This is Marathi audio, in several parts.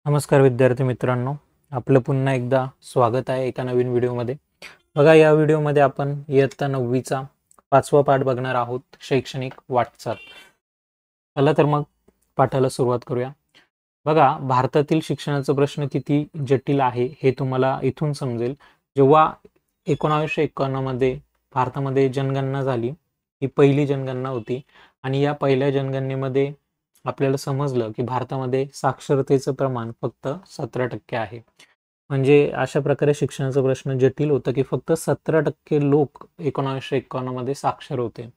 नमस्कार विद्यार्थी मित्रांनो, आपलं पुन्हा एकदा स्वागत आहे एका नवीन व्हिडिओमध्ये. बघा, या व्हिडिओमध्ये आपण इयत्ता 9वीचा 5वा पाठ बघणार आहोत, शैक्षणिक वाटचाल. चला तर मग पाठाला सुरुवात करूया. बघा, भारतातील शिक्षणाचा प्रश्न किती जटिल आहे हे तुम्हाला इथून समजेल. जेव्हा 1951 मध्ये भारतामध्ये जनगणना झाली, ही पहिली जनगणना होती आणि या पहिल्या जनगणनेमध्ये आपल्याला समजलं की भारतामध्ये साक्षरतेचं प्रमाण फक्त 17% आहे. म्हणजे अशा प्रकारे शिक्षणाचा प्रश्न जटिल होता की फक्त 17% लोक 1951 मध्ये साक्षर होते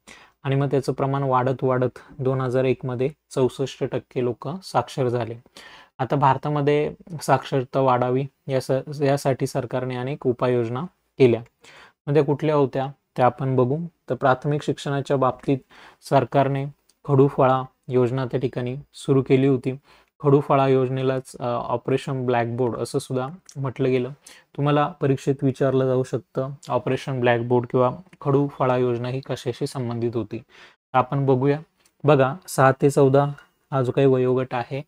आणि मग त्याचं प्रमाण वाढत वाढत 2001 मध्ये 64% लोक साक्षर झाले. आता भारतामध्ये साक्षरता वाढावी यासाठी सरकारने अनेक उपाययोजना केल्या. मग त्या कुठल्या होत्या त्या आपण बघू. तर प्राथमिक शिक्षणाच्या बाबतीत सरकारने खडू-फळा योजना त्या ठिकाणी सुरू केली होती. खडू-फळा योजनेलाच ऑपरेशन ब्लॅकबोर्ड असं सुद्धा म्हटलं गेलं. तुम्हाला परीक्षेत विचारलं जाऊ शकतं ऑपरेशन ब्लॅकबोर्ड किंवा खडू-फळा योजना ही कशाशी संबंधित होती. आपण बघूया. बघा, 6 ते 14 हा जो काही वयोगट आहे,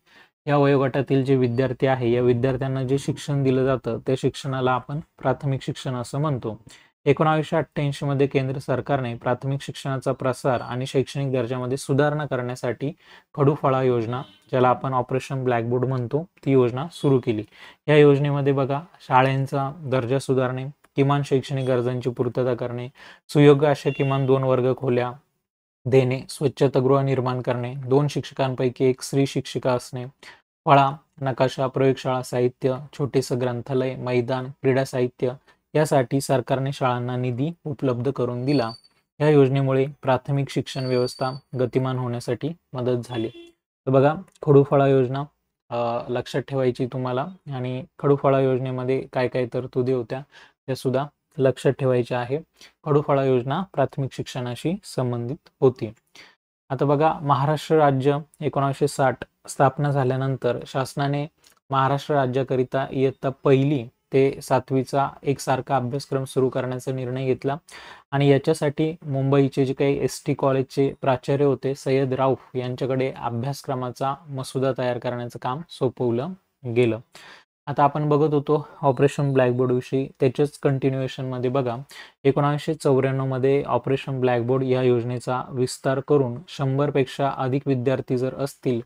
या वयोगटातील जे विद्यार्थी आहे, या विद्यार्थ्यांना जे शिक्षण दिलं जातं त्या शिक्षणाला आपण प्राथमिक शिक्षण असं म्हणतो. 1988 मध्ये केंद्र सरकारने प्राथमिक शिक्षणाचा प्रसार आणि शैक्षणिक दर्जामध्ये सुधारणा करण्यासाठी खडू-फळा योजना, ज्याला आपण ऑपरेशन ब्लॅकबोर्ड म्हणतो, ती योजना सुरू केली. या योजनेमध्ये बघा, शाळांचा दर्जा सुधारणे, किमान शैक्षणिक गरजांची पूर्तता करणे, सुयोग्य अशा किमान 2 वर्ग खोल्या देणे, स्वच्छतागृह निर्माण करणे, 2 शिक्षकांपैकी 1 स्त्री शिक्षिका असणे, फळा, नकाशा, प्रयोगशाळा साहित्य, छोटेसं ग्रंथालय, मैदान, क्रीडा साहित्य यासाठी सरकारने शाळांना निधी उपलब्ध करून दिला. या योजनेमुळे प्राथमिक शिक्षण व्यवस्था गतिमान होण्यासाठी मदत झाली. तर बघा, खडू-फळा योजना लक्षात ठेवायची तुम्हाला आणि खडू-फळा योजनेमध्ये काय काय तरतुदी होत्या त्या सुद्धा लक्षात ठेवायच्या आहे. खडू-फळा योजना प्राथमिक शिक्षणाशी संबंधित होती. आता बघा, महाराष्ट्र राज्य 1960 स्थापना झाल्यानंतर शासनाने महाराष्ट्र राज्याकरिता इयत्ता 1ली ते 7वीचा एकसारखा अभ्यासक्रम सुरू करण्याचा निर्णय घेतला आणि याच्यासाठी मुंबईचे जे काही ST कॉलेजचे प्राचार्य होते सय्यद राऊफ यांच्याकडे अभ्यासक्रमाचा मसुदा तयार करण्याचं काम सोपवलं गेलं. आता आपण बघत होतो ऑपरेशन ब्लॅकबोर्ड विषयी, त्याच्याच कंटिन्युएशनमध्ये बघा, 1994 मध्ये ऑपरेशन ब्लॅकबोर्ड या योजनेचा विस्तार करून 100 पेक्षा अधिक विद्यार्थी जर असतील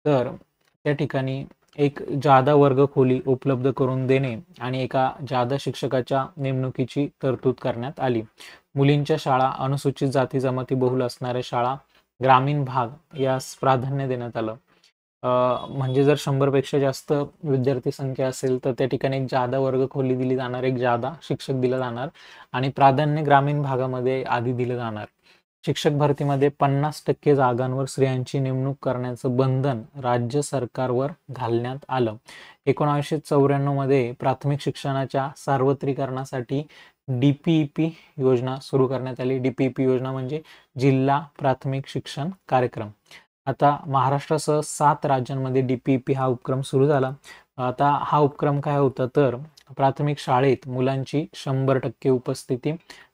तर त्या ठिकाणी एक जादा वर्ग खोली उपलब्ध करून देणे आणि एका जादा शिक्षकाच्या नेमणुकीची तरतूद करण्यात आली. मुलींच्या शाळा, अनुसूचित जाती जमाती बहुल असणाऱ्या शाळा, ग्रामीण भाग यास प्राधान्य देण्यात आलं. म्हणजे जर 100 पेक्षा जास्त विद्यार्थी संख्या असेल तर त्या ठिकाणी एक जादा वर्ग खोली दिली जाणार, एक जादा शिक्षक दिला जाणार आणि प्राधान्य ग्रामीण भागामध्ये आधी दिलं जाणार. शिक्षक भरतीमध्ये 50% जागांवर स्त्रियांची नेमणूक करण्याचं बंधन राज्य सरकारवर घालण्यात आलं. 1994 मध्ये प्राथमिक शिक्षणाच्या सार्वत्रिकरणासाठी DPEP योजना सुरू करण्यात आली. DPEP योजना म्हणजे जिल्हा प्राथमिक शिक्षण कार्यक्रम. आता महाराष्ट्रासह 7 राज्यांमध्ये DPEP हा उपक्रम सुरू झाला. आता हा उपक्रम काय होता तर प्राथमिक शाळेत मुलांची 100% उपस्थिती,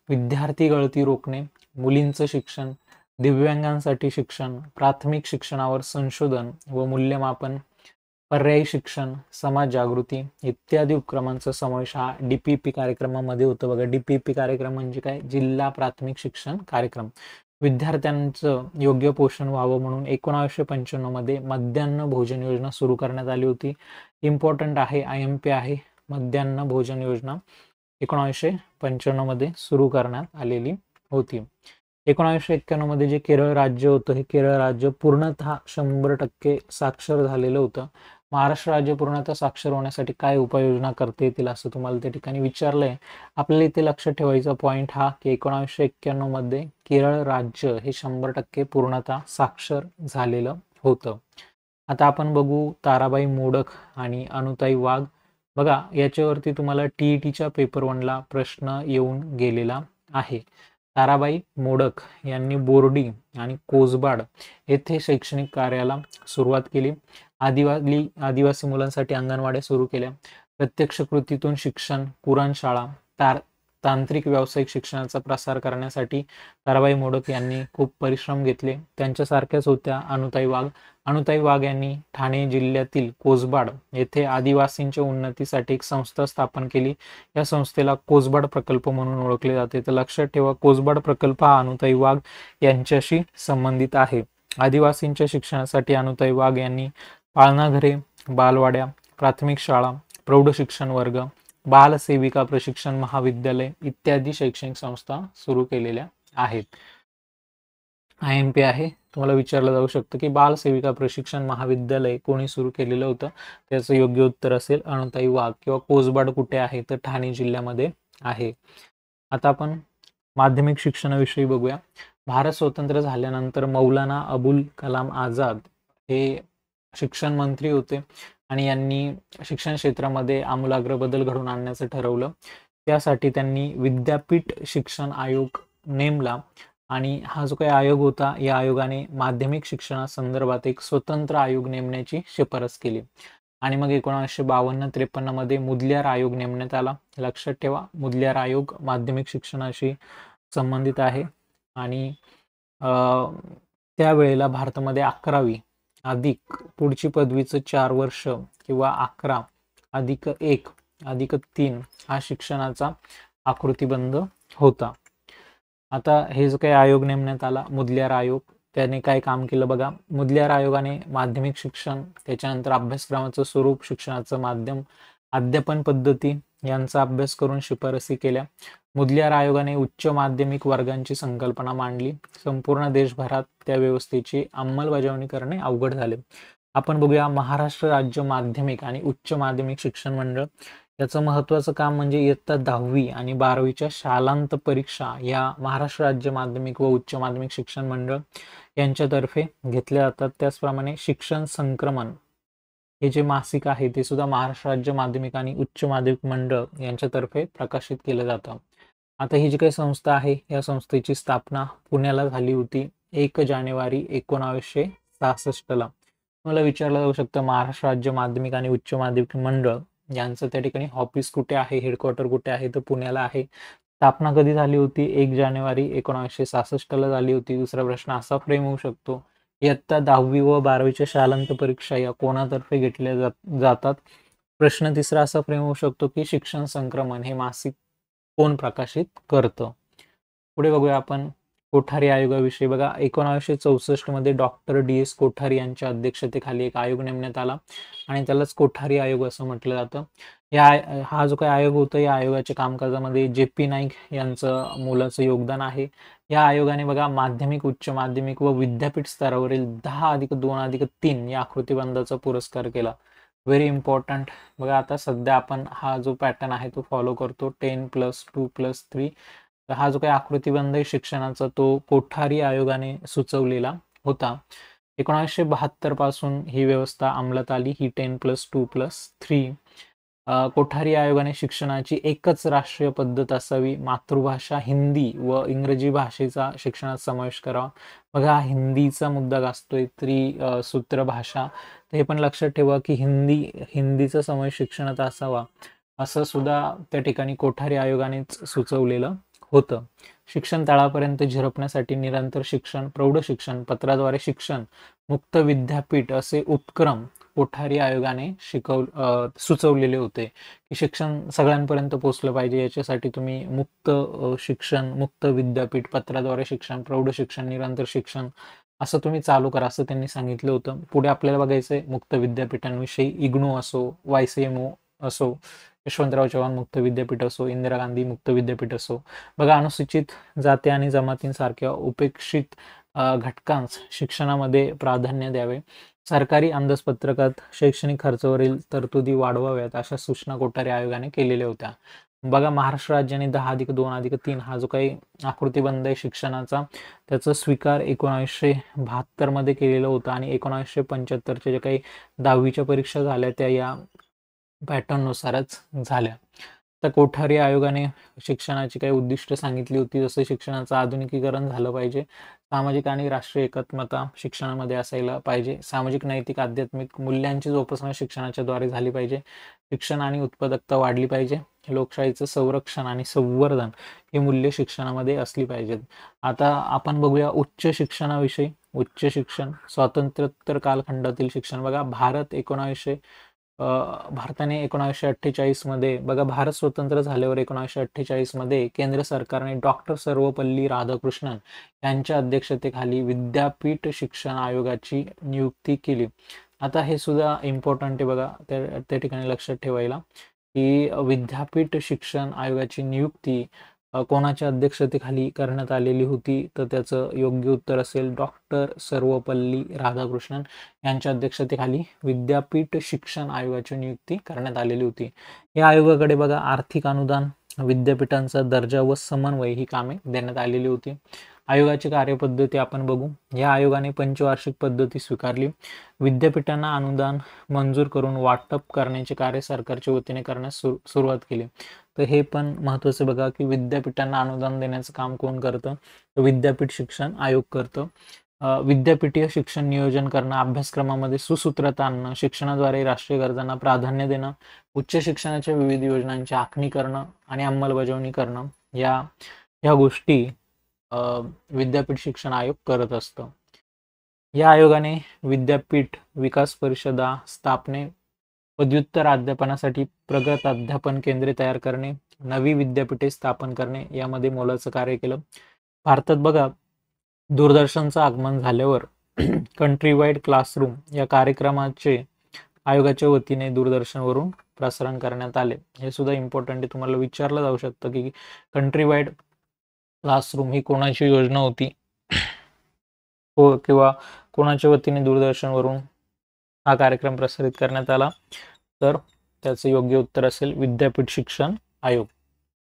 विद्यार्थी गळती रोखणे, मुलींचं शिक्षण, दिव्यांगांसाठी शिक्षण, प्राथमिक शिक्षणावर संशोधन व मूल्यमापन, पर्यायी शिक्षण, समाज जागृती इत्यादी उपक्रमांचा समावेश हा DPEP कार्यक्रमामध्ये होतो. बघा, DPEP कार्यक्रम म्हणजे काय? जिल्हा प्राथमिक शिक्षण कार्यक्रम. विद्यार्थ्यांचं योग्य पोषण व्हावं म्हणून 1995 मध्ये मध्यान्ह भोजन योजना सुरू करण्यात आली होती. इम्पॉर्टंट आहे, IMP आहे. मध्यान्ह भोजन योजना 1995 मध्ये सुरू करण्यात आलेली होती. 1991 मध्ये जे केरळ राज्य होतं, हे केरळ राज्य पूर्णतः 100% साक्षर झालेलं होतं. महाराष्ट्र राज्य पूर्णतः साक्षर होण्यासाठी काय उपाययोजना करता येतील असं तुम्हाला त्या ठिकाणी विचारलंय. आपल्याला इथे लक्षात ठेवायचा पॉईंट हा की 1991 मध्ये केरळ राज्य हे 100% पूर्णतः साक्षर झालेलं होतं. आता आपण बघू ताराबाई मोडक आणि अनुताई वाघ. बघा, याच्यावरती तुम्हाला TETच्या पेपर 1ला प्रश्न येऊन गेलेला आहे. ताराबाई मोडक यांनी बोर्डी आणि कोसबाड येथे शैक्षणिक कार्याला सुरुवात केली. आदिवासी मुलांसाठी अंगणवाड्या सुरू केल्या. प्रत्यक्ष कृतीतून शिक्षण, कुराण शाळा, तांत्रिक व्यावसायिक शिक्षणाचा प्रसार करण्यासाठी ताराबाई मोडक यांनी खूप परिश्रम घेतले. त्यांच्यासारख्याच होत्या अनुताई वाघ. अनुताई वाघ यांनी ठाणे जिल्ह्यातील कोसबाड येथे आदिवासींच्या उन्नतीसाठी एक संस्था स्थापन केली. या संस्थेला कोसबाड प्रकल्प म्हणून ओळखले जाते. तर लक्षात ठेवा, कोसबाड प्रकल्प हा अनुताई वाघ यांच्याशी संबंधित आहे. आदिवासींच्या शिक्षणासाठी अनुताई वाघ यांनी पाळणा घरे, बालवाड्या, प्राथमिक शाळा, प्रौढ शिक्षण वर्ग, बाल सेविका प्रशिक्षण महाविद्यालय इत्यादी शैक्षणिक संस्था सुरू केलेल्या आहेत. IMP आहे, तुम्हाला विचारलं जाऊ शकतं की बाल सेविका प्रशिक्षण महाविद्यालय कोणी सुरू केलेलं होतं. त्याचं योग्य उत्तर असेल अनुताई वाघ. किंवा कोसबाड कुठे आहे, तर ठाणे जिल्ह्यामध्ये आहे. आता आपण माध्यमिक शिक्षणाविषयी बघूया. भारत स्वतंत्र झाल्यानंतर मौलाना अबुल कलाम आझाद हे शिक्षण मंत्री होते आणि यांनी शिक्षण क्षेत्रामध्ये आमूलाग्र बदल घडवून आणण्याचं ठरवलं. त्यासाठी त्यांनी विद्यापीठ शिक्षण आयोग नेमला आणि हा जो काही आयोग होता, या आयोगाने माध्यमिक शिक्षणासंदर्भात एक स्वतंत्र आयोग नेमण्याची शिफारस केली. आणि मग 1952-53 मध्ये मुदलियार आयोग नेमण्यात आला. लक्षात ठेवा, मुदलियार आयोग माध्यमिक शिक्षणाशी संबंधित आहे. आणि त्यावेळेला भारतामध्ये 11वी अधिक पुढची पदवीचं 4 वर्ष किंवा 11 अधिक 1 अधिक 3 हा शिक्षणाचा आकृतिबंध होता. आता हे जो काही आयोग नेमण्यात आला, मुदलियार आयोग, त्याने काय काम केलं बघा. मुदलियार आयोगाने माध्यमिक शिक्षण, त्याच्यानंतर अभ्यासक्रमाचं स्वरूप, शिक्षणाचं माध्यम, अध्यापन पद्धती यांचा अभ्यास करून शिफारसी केल्या. मुदलियार आयोगाने उच्च माध्यमिक वर्गांची संकल्पना मांडली. संपूर्ण देशभरात त्या व्यवस्थेची अंमलबजावणी करणे अवघड झाले. आपण बघूया महाराष्ट्र राज्य माध्यमिक आणि उच्च माध्यमिक शिक्षण मंडळ. याचं महत्त्वाचं काम म्हणजे इयत्ता 10वी आणि 12वीच्या शालांत परीक्षा या महाराष्ट्र राज्य माध्यमिक व उच्च माध्यमिक शिक्षण मंडळ यांच्यातर्फे घेतल्या जातात. त्याचप्रमाणे शिक्षण संक्रमण हे जे मासिक आहे ते सुद्धा महाराष्ट्र राज्य माध्यमिक आणि उच्च माध्यमिक मंडळ यांच्यातर्फे प्रकाशित केलं जातं. आता ही जी काही संस्था आहे, या संस्थेची स्थापना पुण्याला झाली होती 1 जानेवारी 1966. मला विचारलं जाऊ शकतं महाराष्ट्र राज्य माध्यमिक आणि उच्च माध्यमिक मंडळ यांचं त्या ठिकाणी ऑफिस कुठे आहे, हेडक्वार्टर कुठे आहे, तर पुण्याला आहे. स्थापना कधी झाली होती? 1 जानेवारी 1966 झाली होती. दुसरा प्रश्न असा फ्रेम होऊ शकतो, इयत्ता 10वी व 12वीच्या शालांत परीक्षा या कोणातर्फे घेतल्या जातात? प्रश्न तिसरा असा फ्रेम होऊ शकतो की शिक्षण संक्रमण हे मासिक कोण प्रकाशित करतं? पुढे बघूया आपण कोठारी आयोगाविषयी. बघा, 1964 मध्ये डॉक्टर DS कोठारी यांच्या अध्यक्षतेखाली एक आयोग नेमण्यात आला आणि त्यालाच कोठारी आयोग असं म्हटलं जातं. हा जो काही आयोग होता, या आयोगाच्या कामकाजामध्ये JP नाईक यांचं मोलाचं योगदान आहे. या आयोगाने बघा माध्यमिक, उच्च माध्यमिक व विद्यापीठ स्तरावरील 10+2+3 या आकृतिबंधाचा पुरस्कार केला. Very important. बघा, आता सध्या आपण हा जो पॅटर्न आहे तो फॉलो करतो, 10+2+3. तर हा जो काही आकृतिबंध आहे शिक्षणाचा, तो कोठारी आयोगाने सुचवलेला होता. 1972 पासून ही व्यवस्था अंमलात आली, ही 10+2+3. कोठारी आयोगाने शिक्षणाची एकच राष्ट्रीय पद्धत असावी, मातृभाषा हिंदी व इंग्रजी भाषेचा शिक्षणात समावेश करावा. बघा, हिंदीचा मुद्दा गाजतोय, त्रिसूत्र भाषा. तर हे पण लक्षात ठेवा की हिंदीचा समावेश शिक्षणात असावा, असं सुद्धा त्या ठिकाणी कोठारी आयोगानेच सुचवलेलं होतं. शिक्षण तळापर्यंत झिरपण्यासाठी निरंतर शिक्षण, प्रौढ शिक्षण, पत्राद्वारे शिक्षण, मुक्त विद्यापीठ असे उपक्रम कोठारी आयोगाने सुचवलेले होते की शिक्षण सगळ्यांपर्यंत पोहोचलं पाहिजे. याच्यासाठी तुम्ही मुक्त शिक्षण, मुक्त विद्यापीठ, पत्राद्वारे शिक्षण, प्रौढ शिक्षण, निरंतर शिक्षण असं तुम्ही चालू करा, असं त्यांनी सांगितलं होतं. पुढे आपल्याला बघायचंय मुक्त विद्यापीठांविषयी. इग्नू असो, YCMO असो, यशवंतराव चव्हाण मुक्त विद्यापीठ असो, इंदिरा गांधी मुक्त विद्यापीठ असो. बघा, अनुसूचित जाती आणि जमातींसारख्या उपेक्षित घटकांस शिक्षणामध्ये प्राधान्य द्यावे, सरकारी अंदाजपत्रकात शैक्षणिक खर्चावरील तरतुदी वाढवाव्यात, अशा सूचना कोठारी आयोगाने केलेल्या होत्या. बघा, महाराष्ट्र राज्याने 10+2+3 हा जो काही आकृतिबंध आहे शिक्षणाचा, त्याचा स्वीकार 1972 मध्ये केलेला होता आणि 1975च्या ज्या काही 10वीच्या परीक्षा झाल्या त्या या पॅटर्ननुसारच झाल्या. तर कोठारी आयोगाने शिक्षणाची काही उद्दिष्ट सांगितली होती, जसं शिक्षणाचं आधुनिकीकरण झालं पाहिजे, सामाजिक आणि राष्ट्रीय एकात्मता शिक्षणामध्ये असायला पाहिजे, सामाजिक नैतिक आध्यात्मिक मूल्यांची जोपासना शिक्षणाच्या द्वारे झाली पाहिजे, शिक्षण आणि उत्पादकता वाढली पाहिजे, लोकशाहीचं संरक्षण आणि संवर्धन ही मूल्य शिक्षणामध्ये असली पाहिजेत. आता आपण बघूया उच्च शिक्षणाविषयी. उच्च शिक्षण स्वातंत्र्योत्तर कालखंडातील शिक्षण बघा. भारताने 1948 मध्ये बघा, भारत स्वतंत्र झाल्यावर 1948 मध्ये केंद्र सरकारने डॉक्टर सर्वपल्ली राधाकृष्णन यांच्या अध्यक्षतेखाली विद्यापीठ शिक्षण आयोगाची नियुक्ती केली. आता हे सुद्धा इम्पॉर्टंट आहे बघा, त्या ठिकाणी लक्षात ठेवायला की विद्यापीठ शिक्षण आयोगाची नियुक्ती कोणाच्या अध्यक्षतेखाली करण्यात आलेली होती, तर त्याचं योग्य उत्तर असेल डॉक्टर सर्वपल्ली राधाकृष्णन यांच्या अध्यक्षतेखाली विद्यापीठ शिक्षण आयोगाची नियुक्ती करण्यात आलेली होती. या आयोगाकडे बघा आर्थिक अनुदान, विद्यापीठांचा दर्जा व समन्वय ही कामे देण्यात आलेली होती. आयोगाची कार्यपद्धती आपण बघू. या आयोगाने पंचवार्षिक पद्धती स्वीकारली. विद्यापीठांना अनुदान मंजूर करून वाटप करण्याचे कार्य सरकारच्या वतीने करण्यास सुरुवात केली. तर हे पण महत्त्वाचं बघा की विद्यापीठांना अनुदान देण्याचं काम कोण करतं, तर विद्यापीठ शिक्षण आयोग करतं. विद्यापीठीय शिक्षण नियोजन करणं, अभ्यासक्रमामध्ये सुसूत्रता आणणं, शिक्षणाद्वारे राष्ट्रीय गरजांना प्राधान्य देणं, उच्च शिक्षणाच्या विविध योजनांची आखणी करणं आणि अंमलबजावणी करणं, या गोष्टी विद्यापीठ शिक्षण आयोग करत असतं. या आयोगाने विद्यापीठ विकास परिषदा स्थापने, पदव्युत्तर अध्यापनासाठी प्रगत अध्यापन केंद्रे तयार करणे, नवी विद्यापीठे स्थापन करणे यामध्ये मोलाचं कार्य केलं. भारतात बघा दूरदर्शनचं आगमन झाल्यावर कंट्री वाईड क्लासरूम या कार्यक्रमाचे आयोगाच्या वतीने दूरदर्शनवरून प्रसारण करण्यात आले. हे सुद्धा इम्पॉर्टंट आहे, तुम्हाला विचारलं जाऊ शकतं की कंट्री वाईड क्लासरूम ही कोणाची योजना होती हो, किंवा कोणाच्या वतीने दूरदर्शनवरून हा कार्यक्रम प्रसारित करण्यात आला, तर त्याचं योग्य उत्तर असेल विद्यापीठ शिक्षण आयोग.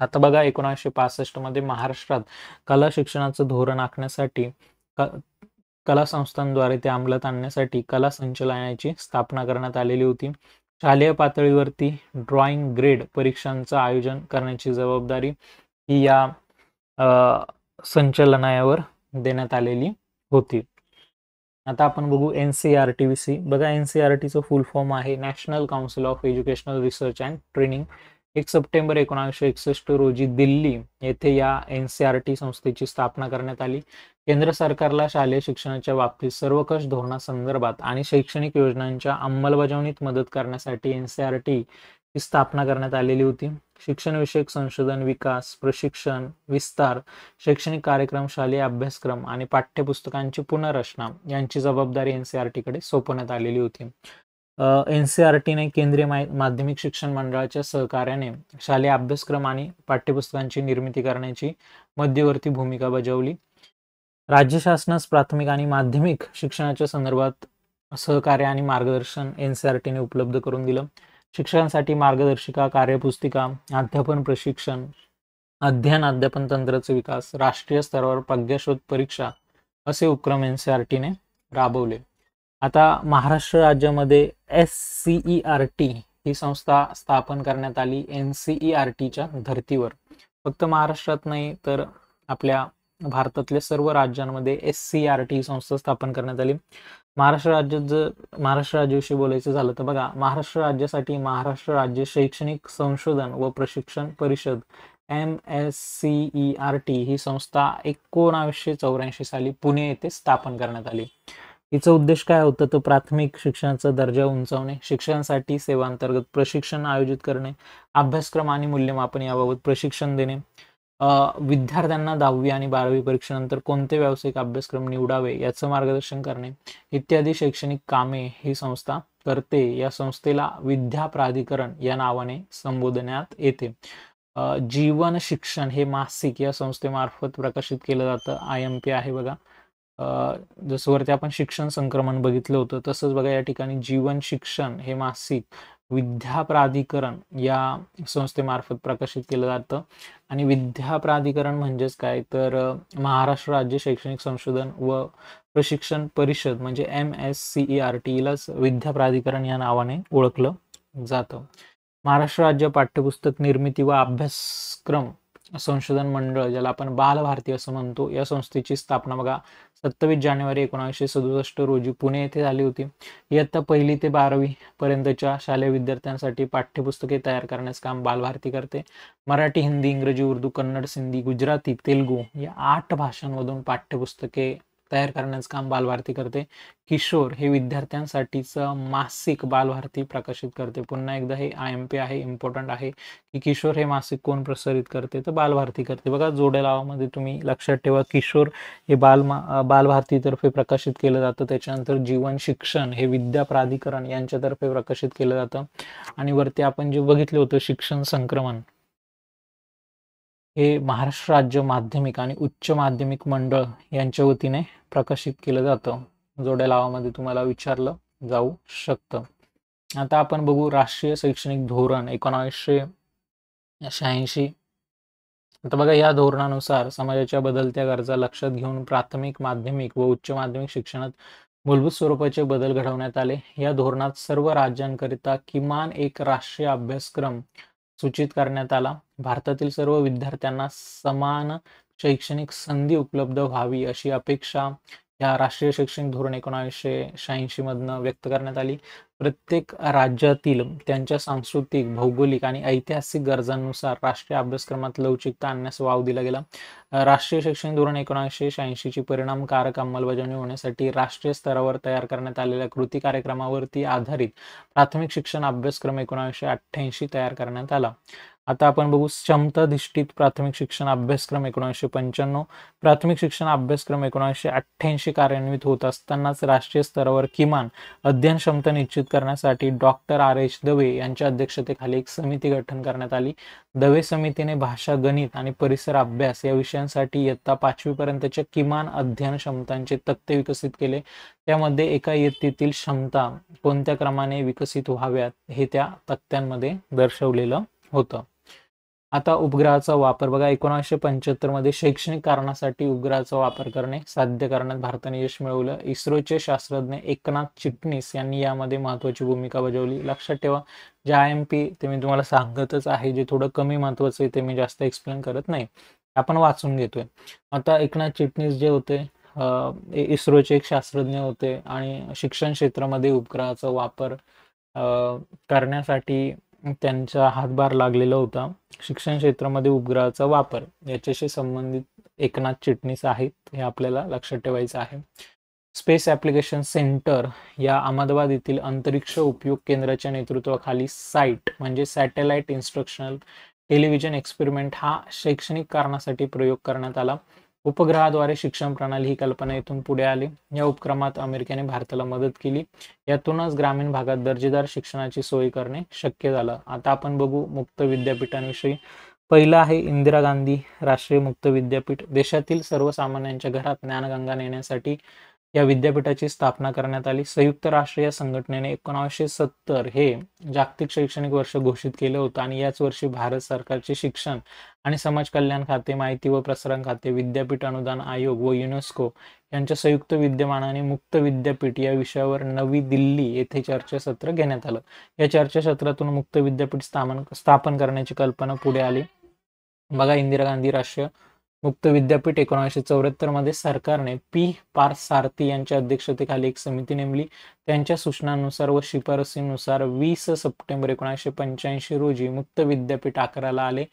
आता बघा 1965 मध्ये महाराष्ट्रात कला शिक्षणाचं धोरण आखण्यासाठी कला संस्थांद्वारे ते अंमलात आणण्यासाठी कला संचालनालयाची स्थापना करण्यात आलेली होती. शालेय पातळीवरती ड्रॉइंग ग्रेड परीक्षांचं आयोजन करण्याची जबाबदारी ही या संचालनालयावर देण्यात आलेली होती. आता आपण बघू NCERT विषयी. बघा NCERTचं फुल फॉर्म आहे national council of educational research and training. 1 September 1961 रोजी दिल्ली येथे या NCERT संस्थेची स्थापना करण्यात आली. केंद्र सरकारला शालेय शिक्षणाच्या बाबतीत सर्वकष धोरणासंदर्भात आणि शैक्षणिक योजनांच्या अंमलबजावणीत मदत करण्यासाठी NCERT ची स्थापना करण्यात आलेली होती. शिक्षणविषयक संशोधन, विकास, प्रशिक्षण, विस्तार, शैक्षणिक कार्यक्रम, शालेय अभ्यासक्रम आणि पाठ्यपुस्तकांची पुनर्रचना यांची जबाबदारी NCERT कडे सोपवण्यात आलेली होती. NCERTने केंद्रीय माध्यमिक शिक्षण मंडळाच्या सहकार्याने शालेय अभ्यासक्रम आणि पाठ्यपुस्तकांची निर्मिती करण्याची मध्यवर्ती भूमिका बजावली. राज्य शासनास प्राथमिक आणि माध्यमिक शिक्षणाच्या संदर्भात सहकार्य आणि मार्गदर्शन NCERTने उपलब्ध करून दिलं. शिक्षकांसाठी मार्गदर्शिका, कार्यपुस्तिका, अध्यापन प्रशिक्षण, अध्यापन तंत्राचा विकास, राष्ट्रीय स्तरावर प्रज्ञाशोध परीक्षा असे उपक्रम NCERTने राबवले. आता महाराष्ट्र राज्यामध्ये SCERT ही संस्था स्थापन करण्यात आली NCERTच्या धर्तीवर. फक्त महाराष्ट्रात नाही तर आपल्या भारतातल्या सर्व राज्यांमध्ये SCERT ही संस्था स्थापन करण्यात आली. महाराष्ट्र राज्याविषयी बोलायचं झालं तर बघा, महाराष्ट्र राज्यासाठी महाराष्ट्र राज्य शैक्षणिक संशोधन व प्रशिक्षण परिषद MSCERT ही संस्था 1984 साली पुणे येथे स्थापन करण्यात आली. हिचा उद्देश काय होता, तर प्राथमिक शिक्षणाचा दर्जा उंचावणे, शिक्षणासाठी सेवांतर्गत प्रशिक्षण आयोजित करणे, अभ्यासक्रम आणि मूल्यमापन याबाबत प्रशिक्षण देणे, विद्यार्थ्यांना 10वी आणि 12वी परीक्षेनंतर कोणते व्यावसायिक अभ्यासक्रम निवडावे याचं मार्गदर्शन करणे इत्यादी शैक्षणिक कामे ही संस्था करते. या संस्थेला विद्या प्राधिकरण या नावाने संबोधण्यात येते. जीवन शिक्षण हे मासिक या संस्थेमार्फत प्रकाशित केलं जातं. IMP आहे बघा. जसं वरती आपण शिक्षण संक्रमण बघितलं होतं, तसंच बघा या ठिकाणी जीवन शिक्षण हे मासिक विद्या प्राधिकरण या संस्थेमार्फत प्रकाशित केलं जातं. आणि विद्या प्राधिकरण म्हणजेच काय, तर महाराष्ट्र राज्य शैक्षणिक संशोधन व प्रशिक्षण परिषद म्हणजे MSCERT लाच विद्या प्राधिकरण या नावाने ओळखलं जातं. महाराष्ट्र राज्य पाठ्यपुस्तक निर्मिती व अभ्यासक्रम संशोधन मंडळ, ज्याला आपण बालभारती असं म्हणतो, या संस्थेची स्थापना बघा 27 जानेवारी 1967 रोजी पुणे येथे झाली होती. इयत्ता 1ली ते 12वी पर्यंतच्या शालेय विद्यार्थ्यांसाठी पाठ्यपुस्तके तयार करण्यास काम बालभारती करते. मराठी, हिंदी, इंग्रजी, उर्दू, कन्नड, सिंधी, गुजराती, तेलुगू या 8 भाषांमधून पाठ्यपुस्तके तयार करण्याचं काम बालभारती करते. किशोर हे विद्यार्थ्यांसाठीचं मासिक बालभारती प्रकाशित करते. पुन्हा एकदा हे IMP आहे, इम्पॉर्टंट आहे की किशोर हे मासिक कोण प्रसारित करते, तर बालभारती करते. बघा जोड्या लावामध्ये तुम्ही लक्षात ठेवा, किशोर हे बालभारतीतर्फे प्रकाशित केलं जातं. त्याच्यानंतर जीवन शिक्षण हे विद्या प्राधिकरण यांच्यातर्फे प्रकाशित केलं जातं. आणि वरती आपण जे बघितलं होतं शिक्षण संक्रमण, हे महाराष्ट्र राज्य माध्यमिक आणि उच्च माध्यमिक मंडळ यांच्या वतीने प्रकाशित केलं जातं. जोड्या लावामध्ये तुम्हाला विचारलं जाऊ शकतं. आता आपण बघू राष्ट्रीय शैक्षणिक धोरण 1986. आता बघा या धोरणानुसार समाजाच्या बदलत्या गरजा लक्षात घेऊन प्राथमिक, माध्यमिक व उच्च माध्यमिक शिक्षणात मूलभूत स्वरूपाचे बदल घडवण्यात आले. या धोरणात सर्व राज्यांकरिता किमान एक राष्ट्रीय अभ्यासक्रम सूचित करण्यात आला. भारतातील सर्व विद्यार्थ्यांना समान शैक्षणिक संधी उपलब्ध व्हावी अशी अपेक्षा या राष्ट्रीय शैक्षणिक धोरण 1986 मधनं व्यक्त करण्यात आली. प्रत्येक राज्यातील त्यांच्या सांस्कृतिक, भौगोलिक आणि ऐतिहासिक गरजांनुसार राष्ट्रीय अभ्यासक्रमात लवचिकता आणण्यास वाव दिला गेला. राष्ट्रीय शैक्षणिक धोरण 1986 ची परिणामकारक अंमलबजावणी होण्यासाठी राष्ट्रीय स्तरावर तयार करण्यात आलेल्या कृती कार्यक्रमावरती आधारित प्राथमिक शिक्षण अभ्यासक्रम 1988 तयार करण्यात आला. आता आपण बघू क्षमताधिष्ठित प्राथमिक शिक्षण अभ्यासक्रम 1995. प्राथमिक शिक्षण अभ्यासक्रम 1988 कार्यान्वित होत असतानाच राष्ट्रीय स्तरावर किमान अध्ययन क्षमता निश्चित करण्यासाठी डॉक्टर R.H. दवे यांच्या अध्यक्षतेखाली एक समिती गठन करण्यात आली. दवे समितीने भाषा, गणित आणि परिसर अभ्यास या विषयांसाठी इयत्ता 5वी पर्यंतच्या किमान अध्ययन क्षमतांचे तक्ते विकसित केले. त्यामध्ये एका इयत्तेतील क्षमता कोणत्या क्रमाने विकसित व्हाव्यात हे त्या तक्त्यांमध्ये दर्शवलेलं होतं. आता उपग्रहाचा वापर बघा 1975 मध्ये शैक्षणिक कारणासाठी उपग्रहाचा वापर करणे साध्य करण्यात भारताने यश मिळवलं. इस्रोचे शास्त्रज्ञ एकनाथ चिटणीस यांनी यामध्ये महत्त्वाची भूमिका बजावली. लक्षात ठेवा, जे IMP ते मी तुम्हाला सांगतच आहे, जे थोडं कमी महत्त्वाचं आहे ते मी जास्त एक्सप्लेन करत नाही, आपण वाचून घेतोय. आता एकनाथ चिटणीस जे होते इस्रोचे एक शास्त्रज्ञ होते आणि शिक्षण क्षेत्रामध्ये उपग्रहाचा वापर करण्यासाठी त्यांचा हातभार लागलेला होता. शिक्षण क्षेत्रामध्ये उपग्रहाचा वापर याच्याशी संबंधित एकनाथ चिटणीस आहेत, हे आपल्याला लक्षात ठेवायचं आहे. स्पेस ॲप्लिकेशन सेंटर या अहमदाबाद येथील अंतरिक्ष उपयोग केंद्राच्या नेतृत्वाखाली साईट म्हणजे सॅटेलाइट इन्स्ट्रक्शनल टेलिव्हिजन एक्सपेरिमेंट हा शैक्षणिक कारणासाठी प्रयोग करण्यात आला. उपग्रहाद्वारे शिक्षण प्रणाली ही कल्पना इथून पुढे आली. या उपक्रमात अमेरिकेने भारताला मदत केली. यातूनच ग्रामीण भागात दर्जेदार शिक्षणाची सोय करणे शक्य झालं. आता आपण बघू मुक्त विद्यापीठांविषयी. पहिलं आहे इंदिरा गांधी राष्ट्रीय मुक्त विद्यापीठ. देशातील सर्वसामान्यांच्या घरात ज्ञानगंगा नेण्यासाठी या विद्यापीठाची स्थापना करण्यात आली. संयुक्त राष्ट्र या संघटनेने 1970 हे जागतिक शैक्षणिक वर्ष घोषित केलं होतं आणि याच वर्षी भारत सरकारचे शिक्षण आणि समाज कल्याण खाते, माहिती व प्रसारण खाते, विद्यापीठ अनुदान आयोग व युनेस्को यांच्या संयुक्त विद्यमानाने मुक्त विद्यापीठ या विषयावर नवी दिल्ली येथे चर्चासत्र घेण्यात आलं. या चर्चासत्रातून मुक्त विद्यापीठ स्थापन करण्याची कल्पना पुढे आली. बघा इंदिरा गांधी राष्ट्रीय मुक्त विद्यापीठ 1974 मध्ये सरकारने P. पार्थसारथी यांच्या अध्यक्षतेखाली एक समिती नेमली. त्यांच्या सूचनांनुसार व शिफारसीनुसार 20 सप्टेंबर 1985 रोजी मुक्त विद्यापीठ आकाराला आले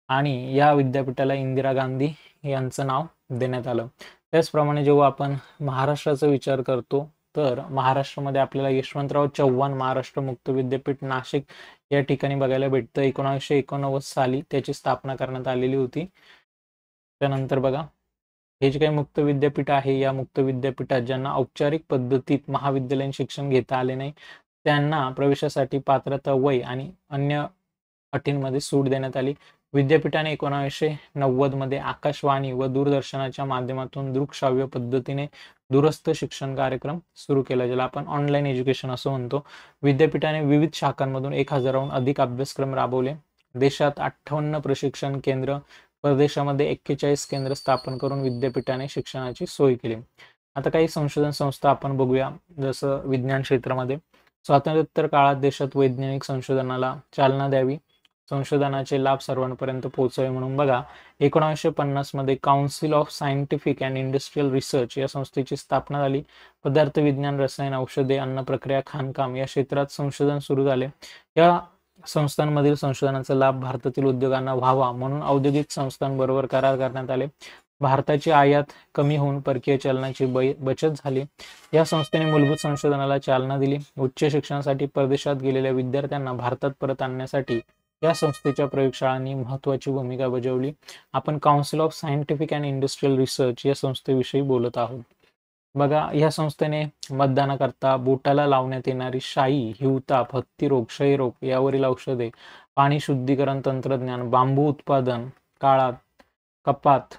आणि या विद्यापीठाला इंदिरा गांधी यांचं नाव देण्यात आलं. त्याचप्रमाणे जेव्हा आपण महाराष्ट्राचा विचार करतो तर महाराष्ट्रामध्ये आपल्याला यशवंतराव चव्हाण महाराष्ट्र मुक्त विद्यापीठ नाशिक या ठिकाणी बघायला भेटतं. 1989 साली त्याची स्थापना करण्यात आलेली होती. त्यानंतर बघा हे जे काही मुक्त विद्यापीठ आहे, या मुक्त विद्यापीठात ज्यांना औपचारिक पद्धतीत महाविद्यालयीन शिक्षण घेता आले नाही त्यांना प्रवेशासाठी पात्रता, वय आणि अन्य अटींमध्ये सूट देण्यात आली. विद्यापीठाने 1990 मध्ये आकाशवाणी व दूरदर्शनाच्या माध्यमातून दृकश्राव्य पद्धतीने दूरस्थ शिक्षण कार्यक्रम सुरू केला, ज्याला आपण ऑनलाईन एज्युकेशन असं म्हणतो. विद्यापीठाने विविध शाखांमधून 1000हून अधिक अभ्यासक्रम राबवले. देशात 58 प्रशिक्षण केंद्र, परदेशामध्ये 41 केंद्र स्थापन करून विद्यापीठाने शिक्षणाची सोय केली. आता काही संशोधन संस्था आपण बघूया, जसं विज्ञान क्षेत्रामध्ये स्वातंत्र्योत्तर काळात देशात वैज्ञानिक संशोधनाला चालना द्यावी, संशोधनाचे लाभ सर्वांपर्यंत पोहोचावे म्हणून बघा 1950 मध्ये council of scientific and industrial research या संस्थेची स्थापना झाली. पदार्थ विज्ञान, रसायन, औषधे, अन्न प्रक्रिया, खाणकाम या क्षेत्रात संशोधन सुरू झाले. या संस्थांमधील संशोधनाचा लाभ भारतातील उद्योगांना व्हावा म्हणून औद्योगिक संस्थांबरोबर करार करण्यात आले. भारताची आयात कमी होऊन परकीय चलनाची बचत झाली. या संस्थेने मूलभूत संशोधनाला चालना दिली. उच्च शिक्षणासाठी परदेशात गेलेल्या विद्यार्थ्यांना भारतात परत आणण्यासाठी या संस्थेच्या प्रयोगशाळांनी महत्त्वाची भूमिका बजावली. आपण council of scientific and industrial research या संस्थेविषयी बोलत आहोत. बघा, या संस्थेने मतदानाकरता बोटाला लावण्यात येणारी शाई, हिवताप, हत्तीरोग, क्षयरोग यावरील औषधे, पाणी शुद्धीकरण तंत्रज्ञान, बांबू उत्पादन, काळात कपात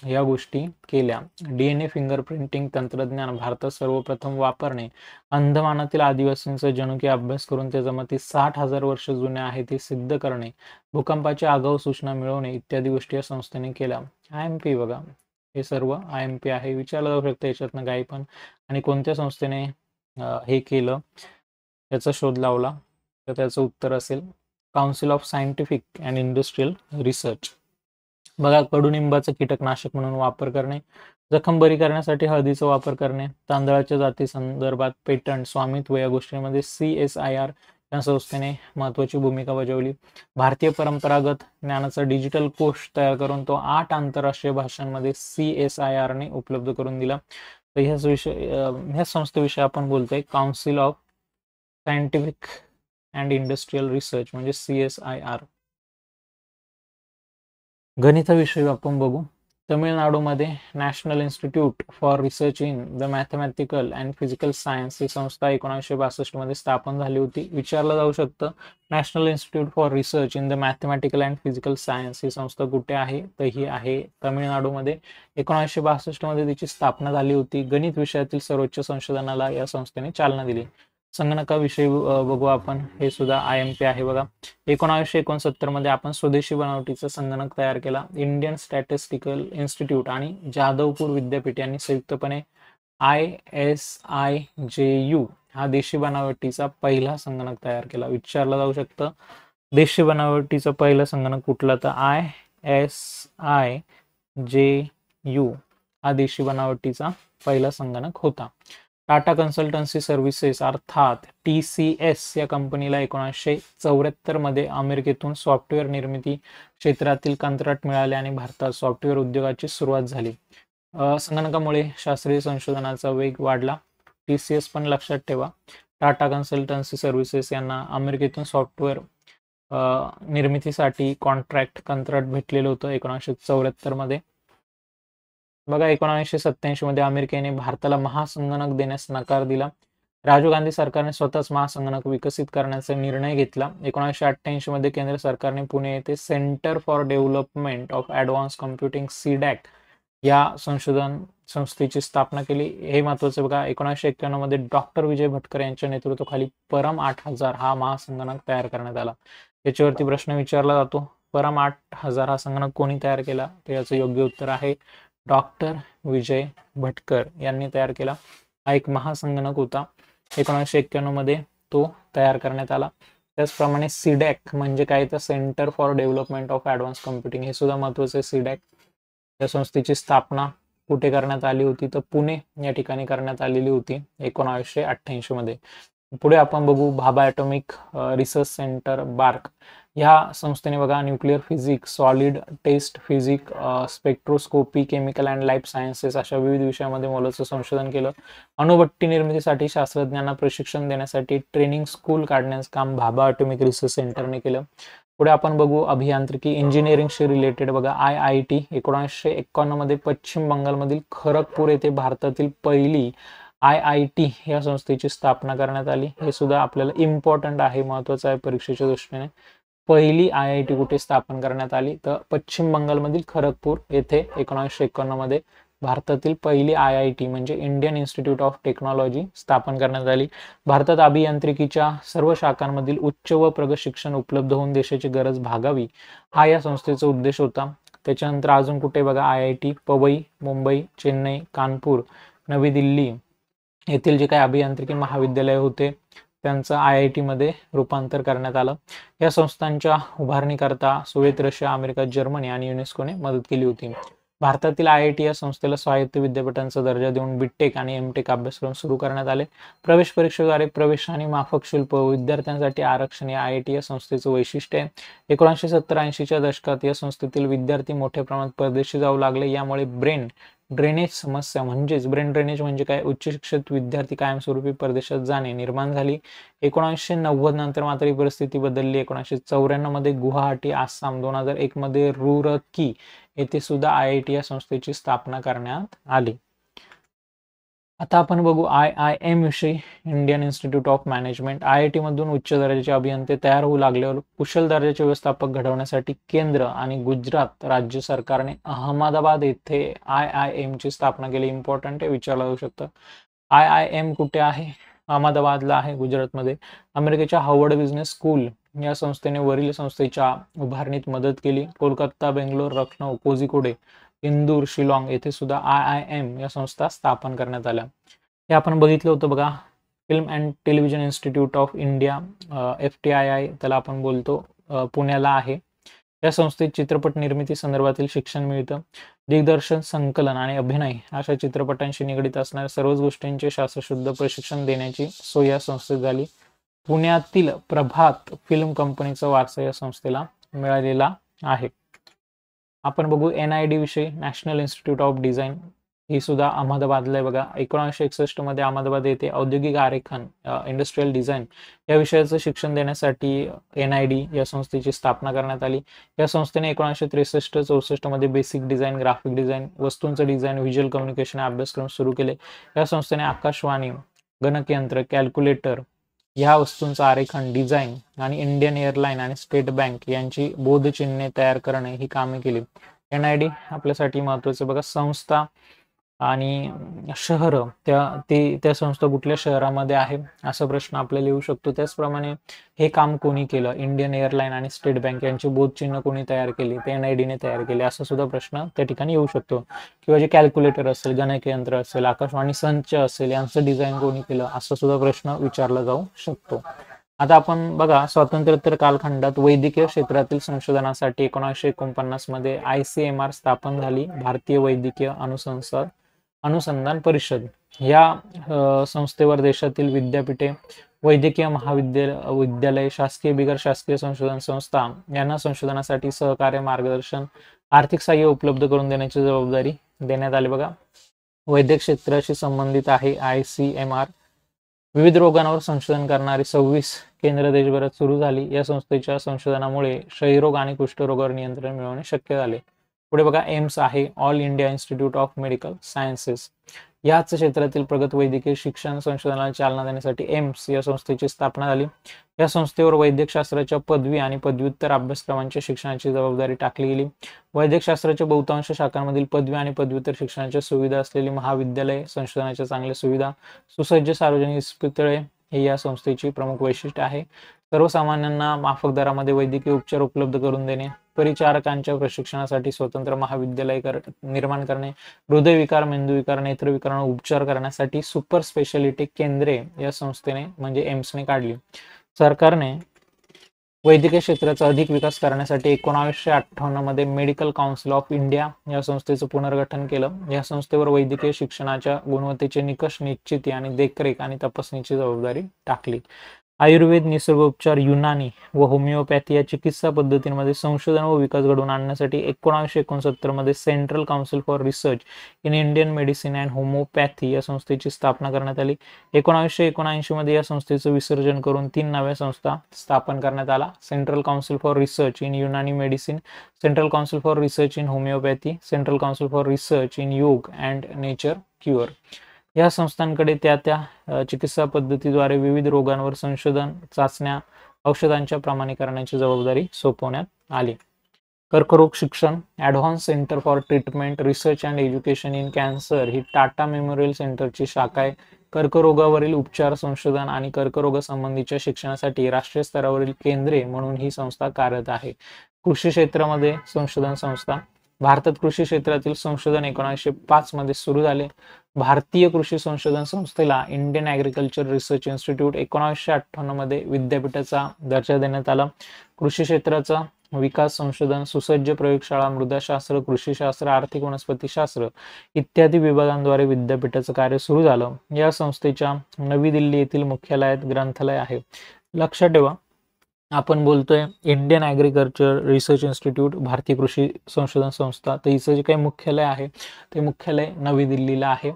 या गोष्टी केल्या. DNA फिंगरप्रिंटिंग तंत्रज्ञान भारतात सर्वप्रथम वापरणे, अंदमानातील आदिवासींचा जनुकीय अभ्यास करून ते जमाती 60,000 वर्ष जुने आहे ते सिद्ध करणे, भूकंपाची आगाऊ सूचना मिळवणे इत्यादी गोष्टी या संस्थेने केल्या. IMP बघा, हे सर्व IMP आहे. विचारलं जाऊ शकतं याच्यातनं काही पण. आणि कोणत्या संस्थेने हे केलं याचा शोध लावला तर त्याचं उत्तर असेल council of scientific and industrial research. बघा, कडुनिंबाचं कीटकनाशक म्हणून वापर करणे, जखम बरी करण्यासाठी हळदीचा वापर करणे, तांदळाच्या जाती संदर्भात पेटंट, स्वामित्व या गोष्टींमध्ये CSIR या संस्थेने महत्त्वाची भूमिका बजावली. भारतीय परंपरागत ज्ञानाचा डिजिटल कोश तयार करून तो 8 आंतरराष्ट्रीय भाषांमध्ये CSIR ने उपलब्ध करून दिला. तर ह्या संस्थेविषयी आपण बोलतोय council of scientific and industrial research म्हणजे CSIR. गणिताविषयी आपण बघू. तमिळनाडूमध्ये national institute for research in the mathematical and physical science ही संस्था 1962 मध्ये स्थापन झाली होती. विचारलं जाऊ शकतं national institute for research in the mathematical and physical science ही संस्था कुठे आहे तर ही आहे तमिळनाडूमध्ये. 1962 मध्ये तिची स्थापना झाली होती. गणित विषयातील सर्वोच्च संशोधनाला या संस्थेने चालना दिली. संगणकाविषयी बघू आपण, हे सुद्धा IMP आहे. बघा, 1969 मध्ये आपण स्वदेशी बनावटीचा संगणक तयार केला. इंडियन स्टॅटिस्टिकल इन्स्टिट्यूट आणि जाधवपूर विद्यापीठ यांनी संयुक्तपणे ISIJU हा देशी बनावटीचा पहिला संगणक तयार केला. विचारलं जाऊ शकतं देशी बनावटीचा पहिला संगणक कुठला तर ISIJU हा देशी बनावटीचा पहिला संगणक होता. टाटा कन्सल्टन्सी सर्व्हिसेस अर्थात TCS या कंपनीला 1974 मध्ये अमेरिकेतून सॉफ्टवेअर निर्मिती क्षेत्रातील कंत्राट मिळाले आणि भारतात सॉफ्टवेअर उद्योगाची सुरुवात झाली. संगणकामुळे शास्त्रीय संशोधनाचा वेग वाढला. TCS पण लक्षात ठेवा. टाटा कन्सल्टन्सी सर्व्हिसेस यांना अमेरिकेतून सॉफ्टवेअर निर्मितीसाठी कंत्राट भेटलेलं होतं 1974 मध्ये. बघा, 1987 मध्ये अमेरिकेने भारताला महासंगणक देण्यास नकार दिला. राजीव गांधी सरकारने स्वतःच महासंगणक विकसित करण्याचा निर्णय घेतला. 1988 मध्ये केंद्र सरकारने पुणे येथे centre for development of advance computing CDAC या संशोधन संस्थेची स्थापना केली. हे महत्वाचं बघा, 1991 मध्ये डॉक्टर विजय भटकर यांच्या नेतृत्वाखाली परम 8000 हा महासंगणक तयार करण्यात आला. याच्यावरती प्रश्न विचारला जातो, परम 8000 हा संगणक कोणी तयार केला तर याचं योग्य उत्तर आहे डॉक्टर विजय भटकर यांनी तयार केला. हा एक महासंगणक होता. 1991 मध्ये तो तयार करण्यात आला. त्याचप्रमाणे CDAC म्हणजे काय तर centre for development of advance computing हे सुद्धा महत्वाचं आहे. CDAC या संस्थेची स्थापना कुठे करण्यात आली होती तर पुणे या ठिकाणी करण्यात आलेली होती 1988 मध्ये. पुढे आपण बघू Bhabha atomic research centre BARC. या संस्थेने बघा nuclear physics, solid test physic, spectroscopy, chemical and life sciences अशा विविध विषयामध्ये मोलाचं संशोधन केलं. अणुभट्टी निर्मितीसाठी शास्त्रज्ञांना प्रशिक्षण देण्यासाठी ट्रेनिंग स्कूल काढण्याचं काम भाभा ॲटॉमिक रिसर्च सेंटरने केलं. पुढे आपण बघू अभियांत्रिकी इंजिनिअरिंगशी रिलेटेड. बघा, IIT 1951 मध्ये पश्चिम बंगालमधील खरगपूर येथे भारतातील पहिली IIT या संस्थेची स्थापना करण्यात आली. हे सुद्धा आपल्याला इम्पॉर्टंट आहे, महत्वाचं आहे परीक्षेच्या दृष्टीने. पहिली IIT कुठे स्थापन करण्यात आली तर पश्चिम बंगालमधील खरगपूर येथे 1951 मध्ये भारतातील पहिली IIT म्हणजे इंडियन इन्स्टिट्यूट ऑफ टेक्नॉलॉजी स्थापन करण्यात आली. भारतात अभियांत्रिकीच्या सर्व शाखांमधील उच्च व प्रगत शिक्षण उपलब्ध होऊन देशाची गरज भागावी हा या संस्थेचा उद्देश होता. त्याच्यानंतर अजून कुठे बघा IIT पवई, मुंबई, चेन्नई, कानपूर, नवी दिल्ली येथील जे काही अभियांत्रिकी महाविद्यालय होते त्यांचं IIT मध्ये रूपांतर करण्यात आलं. या संस्थांच्या उभारणीकरता सोव्हिएत रशिया, अमेरिका, जर्मनी आणि युनेस्कोने मदत केली होती. भारतातील IIT या संस्थेला स्वायत्त विद्यापीठांचा दर्जा देऊन बीटेक आणि एमटेक अभ्यासक्रम सुरू करण्यात आले. प्रवेश परीक्षेद्वारे प्रवेश आणि माफक शुल्क विद्यार्थ्यांसाठी आरक्षण या IIT या संस्थेचं वैशिष्ट्य आहे. 1970-80च्या दशकात या संस्थेतील विद्यार्थी मोठ्या प्रमाणात परदेशी जाऊ लागले. यामुळे ब्रेन ड्रेनेज समस्या म्हणजेच ब्रेन ड्रेनेज म्हणजे काय, उच्च शिक्षित विद्यार्थी कायमस्वरूपी परदेशात जाणे निर्माण झाली. 1990 नंतर मात्र ही परिस्थिती बदलली. 1994 मध्ये गुवाहाटी, आसाम, 2001 मध्ये रुरकी येथे सुद्धा IIT या संस्थेची स्थापना करण्यात आली. आता आपण बघू IIM विषयी. Indian institute of management. IIT मधून उच्च दर्जाचे अभियंते तयार होऊ लागल्यावर कुशल दर्जाचे व्यवस्थापक घडवण्यासाठी केंद्र आणि गुजरात राज्य सरकारने अहमदाबाद येथे IIM ची स्थापना केली. इम्पॉर्टंट आहे, विचारलं जाऊ शकतं. IIM कुठे आहे? अहमदाबादला आहे, गुजरातमध्ये. अमेरिकेच्या हार्वर्ड बिझनेस स्कूल या संस्थेने वरील संस्थेच्या उभारणीत मदत केली. कोलकाता, बेंगलोर, लखनौ, कोझिकोडे, इंदूर, शिलाँग येथे सुद्धा IIM या संस्था स्थापन करण्यात आल्या. हे आपण बघितलं होतं बघा. Film and television institute of India, FTII त्याला आपण बोलतो, पुण्याला आहे. या संस्थेत चित्रपट निर्मिती संदर्भातील शिक्षण मिळतं. दिग्दर्शन, संकलन आणि अभिनय अशा चित्रपटांशी निगडीत असणाऱ्या सर्वच गोष्टींचे शास्त्रशुद्ध प्रशिक्षण देण्याची सोय या संस्थेत झाली. पुण्यातील प्रभात फिल्म कंपनीचा वारसा या संस्थेला मिळालेला आहे. आपण बघू NID विषयी. National institute of design. ही सुद्धा अहमदाबादला आहे बघा. 1961 मध्ये अहमदाबाद येथे औद्योगिक आरेखन, इंडस्ट्रियल डिझाईन या विषयाचं शिक्षण देण्यासाठी NID या संस्थेची स्थापना करण्यात आली. या संस्थेने 1963-64 मध्ये बेसिक डिझाईन, ग्राफिक डिझाईन, वस्तूंचं डिझाईन, व्हिज्युअल कम्युनिकेशन अभ्यासक्रम सुरू केले. या संस्थेने आकाशवाणी, गणकयंत्र, कॅल्क्युलेटर ह्या वस्तूंचं आरेखन, डिझाईन आणि इंडियन एअरलाईन आणि स्टेट बँक यांची बोधचिन्हे तयार करणे ही कामे केली. NID आपल्यासाठी महत्वाचं बघा. संस्था आणि शहर, त्या संस्था कुठल्या शहरामध्ये आहे असा प्रश्न आपल्याला येऊ शकतो. त्याचप्रमाणे हे काम कोणी केलं, इंडियन एअरलाईन आणि स्टेट बँक यांची बोधचिन्ह कोणी तयार केली, ते NID ने तयार केले असा सुद्धा प्रश्न त्या ठिकाणी येऊ शकतो. किंवा जे कॅल्क्युलेटर असेल, गणकयंत्र असेल, आकाशवाणी संच असेल यांचं डिझाईन कोणी केलं असा सुद्धा प्रश्न विचारला जाऊ शकतो. आता आपण बघा, स्वातंत्र्योत्तर कालखंडात वैद्यकीय क्षेत्रातील संशोधनासाठी 1949 मध्ये ICMR स्थापन झाली. भारतीय वैद्यकीय अनुसंधान परिषद. या संस्थेवर देशातील विद्यापीठे, वैद्यकीय महाविद्यालय, शासकीय, बिगर शासकीय संशोधन संस्था यांना संशोधनासाठी सहकार्य, मार्गदर्शन, आर्थिक सहाय्य उपलब्ध करून देण्याची जबाबदारी देण्यात आली बघा. वैद्यक क्षेत्राशी संबंधित आहे ICMR. विविध रोगांवर संशोधन करणारी 26 केंद्र देशभरात सुरू झाली. या संस्थेच्या संशोधनामुळे क्षयरोग आणि कुष्ठरोगावर नियंत्रण मिळवणे शक्य झाले. पुढे बघा, एम्स आहे, all India institute of medical sciences. याच क्षेत्रातील प्रगत वैद्यकीय शिक्षण संशोधनाला चालना देण्यासाठी एम्स या संस्थेची स्थापना झाली. या संस्थेवर वैद्यकशास्त्राच्या पदवी आणि पदव्युत्तर अभ्यासक्रमांच्या शिक्षणाची जबाबदारी टाकली गेली. वैद्यकशास्त्राच्या बहुतांश शाखांमधील पदवी आणि पदव्युत्तर शिक्षणाच्या सुविधा असलेली महाविद्यालय, संशोधनाच्या चांगल्या सुविधा, सुसज्ज सार्वजनिक इस्पितळे हे या संस्थेची प्रमुख वैशिष्ट्य आहे. सर्वसामान्यांना माफक दरामध्ये वैद्यकीय उपचार उपलब्ध करून देणे, परिचारकांच्या प्रशिक्षणासाठी स्वतंत्र महाविद्यालय निर्माण करणे, हृदयविकार, मेंदूविकार, नेत्रविकार उपचार करण्यासाठी सुपर स्पेशालिटी केंद्रे या संस्थेने म्हणजे एम्सने काढली. सरकारने वैद्यकीय क्षेत्राचा अधिक विकास करण्यासाठी 1958 मध्ये मेडिकल काउन्सिल ऑफ इंडिया या संस्थेचं पुनर्गठन केलं. या संस्थेवर वैद्यकीय शिक्षणाच्या गुणवत्तेचे निकष निश्चिती आणि देखरेख आणि तपासणीची जबाबदारी टाकली. आयुर्वेद, निसर्गोपचार, युनानी व होमिओपॅथी या चिकित्सा पद्धतींमध्ये संशोधन व विकास घडवून आणण्यासाठी 1969 मध्ये central council for research in Indian medicine and homeopathy या संस्थेची स्थापना करण्यात आली. 1979 मध्ये या संस्थेचं विसर्जन करून 3 नव्या संस्था स्थापन करण्यात आला. Central council for research in Unani medicine, central council for research in homeopathy, central council for research in योग अँड नेचर क्युअर. या संस्थांकडे त्या चिकित्सा पद्धतीद्वारे विविध रोगांवर संशोधन, चाचण्या, औषधांच्या प्रमाणीकरणाची जबाबदारी सोपवण्यात आली. कर्करोग शिक्षण, advance centre for treatment, research and education in cancer he Tata memorial सेंटरची शाखा आहे. कर्करोगावरील उपचार, संशोधन आणि कर्करोगासंबंधीच्या शिक्षणासाठी राष्ट्रीय स्तरावरील केंद्रे म्हणून ही संस्था कार्यरत आहे. कृषी क्षेत्रामध्ये संशोधन संस्था, भारतात कृषी क्षेत्रातील संशोधन 1905 मध्ये सुरू झाले. भारतीय कृषी संशोधन संस्थेला इंडियन ॲग्रिकल्चर रिसर्च इन्स्टिट्यूट 1958 मध्ये विद्यापीठाचा दर्जा देण्यात आला. कृषी क्षेत्राचा विकास, संशोधन, सुसज्ज प्रयोगशाळा, मृदाशास्त्र, कृषीशास्त्र, आर्थिक वनस्पतीशास्त्र इत्यादी विभागांद्वारे विद्यापीठाचं कार्य सुरू झालं. या संस्थेच्या नवी दिल्ली येथील मुख्यालयात ग्रंथालय आहे. लक्षात ठेवा, आपण बोलतोय इंडियन ॲग्रिकल्चर रिसर्च इन्स्टिट्यूट, भारतीय कृषी संशोधन संस्था, तर हिचं जे काही मुख्यालय आहे ते मुख्यालय नवी दिल्लीला आहे.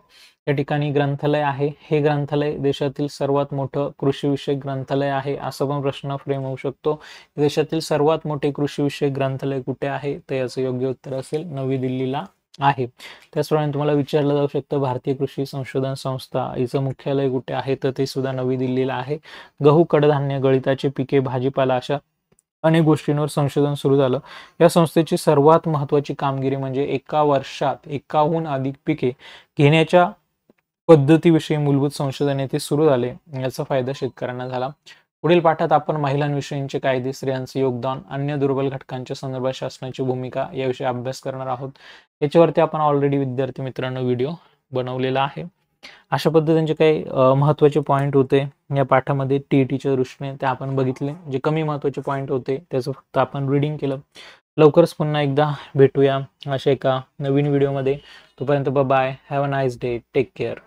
त्या ठिकाणी ग्रंथालय आहे. हे ग्रंथालय देशातील सर्वात मोठं कृषीविषयक ग्रंथालय आहे, असा पण प्रश्न फ्रेम होऊ शकतो. देशातील सर्वात मोठे कृषीविषयक ग्रंथालय कुठे आहे, तर याचं योग्य उत्तर असेल नवी दिल्लीला आहे. त्याचप्रमाणे तुम्हाला विचारलं जाऊ शकतं भारतीय कृषी संशोधन संस्था हिचं मुख्यालय कुठे आहे, तर ते सुद्धा नवी दिल्लीला आहे. गहू, कडधान्य, गळीताची पिके, भाजीपाला अशा अनेक गोष्टींवर संशोधन सुरू झालं. या संस्थेची सर्वात महत्त्वाची कामगिरी म्हणजे एका वर्षात 1,000हून अधिक पिके घेण्याच्या पद्धतीविषयी मूलभूत संशोधन येथे सुरू झाले. याचा फायदा शेतकऱ्यांना झाला. पुढील पाठात आपण महिलांविषयींचे कायदे, स्त्रियांचे योगदान, अन्य दुर्बल घटकांच्या संदर्भात शासनाची भूमिका याविषयी अभ्यास करणार आहोत. याच्यावरती आपण ऑलरेडी विद्यार्थी मित्रांनो व्हिडिओ बनवलेला आहे. अशा पद्धतीचे काही महत्त्वाचे पॉईंट होते या पाठामध्ये टीईटीच्या दृष्टीने, ते आपण बघितले. जे कमी महत्त्वाचे पॉईंट होते त्याचं फक्त आपण रीडिंग केलं. लवकरच पुन्हा एकदा भेटूया अशा एका नवीन व्हिडिओमध्ये. तोपर्यंत bye, have a nice day, take care.